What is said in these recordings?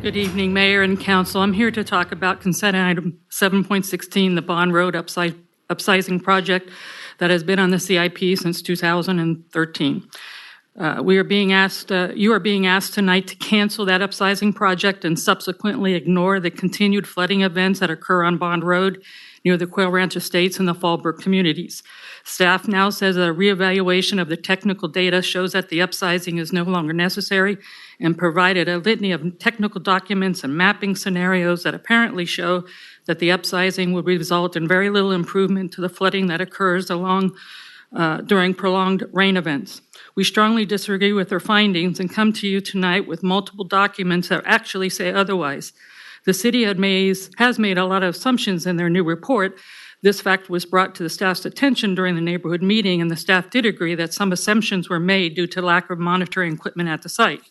Good evening, Mayor and Council. I'm here to talk about consent item 7.16, the Bond Road upsizing project that has been on the CIP since 2013. You are being asked tonight to cancel that upsizing project and subsequently ignore the continued flooding events that occur on Bond Road near the Quail Ranch Estates and the Fallbrook communities. Staff now says that a reevaluation of the technical data shows that the upsizing is no longer necessary and provided a litany of technical documents and mapping scenarios that apparently show that the upsizing would result in very little improvement to the flooding that occurs during prolonged rain events. We strongly disagree with their findings and come to you tonight with multiple documents that actually say otherwise. The city has made a lot of assumptions in their new report. This fact was brought to the staff's attention during the neighborhood meeting, and the staff did agree that some assumptions were made due to lack of monitoring equipment at the site.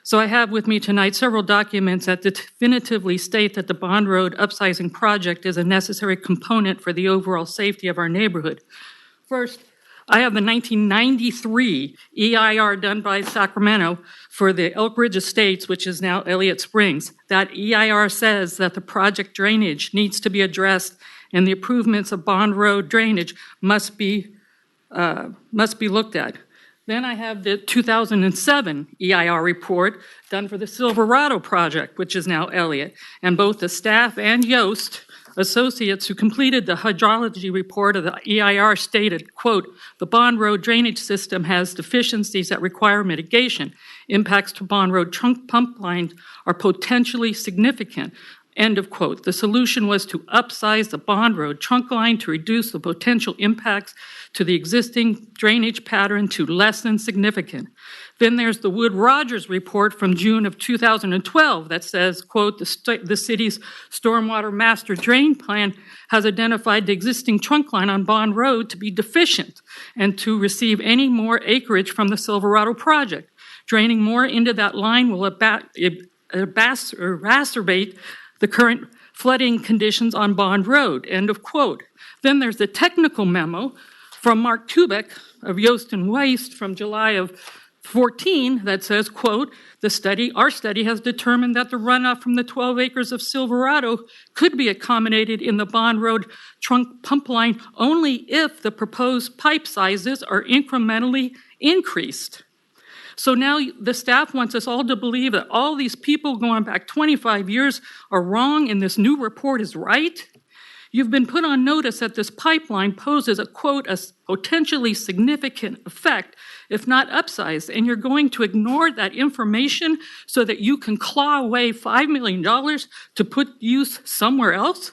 So I have with me tonight several documents that definitively state that the Bond Road upsizing project is a necessary component for the overall safety of our neighborhood. First, I have the 1993 EIR done by Sacramento for the Elk Ridge Estates, which is now Elliott Springs. That EIR says that the project drainage needs to be addressed and the improvements of Bond Road drainage must be looked at. Then I have the 2007 EIR report done for the Silverado project, which is now Elliott. And both the staff and Yost associates who completed the hydrology report of the EIR stated, quote, the Bond Road drainage system has deficiencies that require mitigation. Impacts to Bond Road trunk pump lines are potentially significant. End of quote. The solution was to upsize the Bond Road trunk line to reduce the potential impacts to the existing drainage pattern to less than significant. Then there's the Wood-Rogers report from June of 2012 that says, quote, the city's stormwater master drain plan has identified the existing trunk line on Bond Road to be deficient and to receive any more acreage from the Silverado project. Draining more into that line will exacerbate the current flooding conditions on Bond Road, end of quote. Then there's the technical memo from Mark Tubeck of Yost and Weist from July of 14 that says, quote, our study has determined that the runoff from the 12 acres of Silverado could be accommodated in the Bond Road trunk pump line only if the proposed pipe sizes are incrementally increased. So now the staff wants us all to believe that all these people going back 25 years are wrong and this new report is right. You've been put on notice that this pipeline poses a, quote, a potentially significant effect, if not upsized, and you're going to ignore that information so that you can claw away $5 million to put use somewhere else?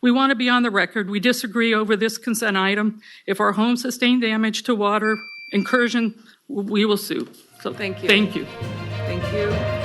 We want to be on the record. We disagree over this consent item. If our homes sustain damage to water incursion, we will sue. So thank you. Thank you. Thank you.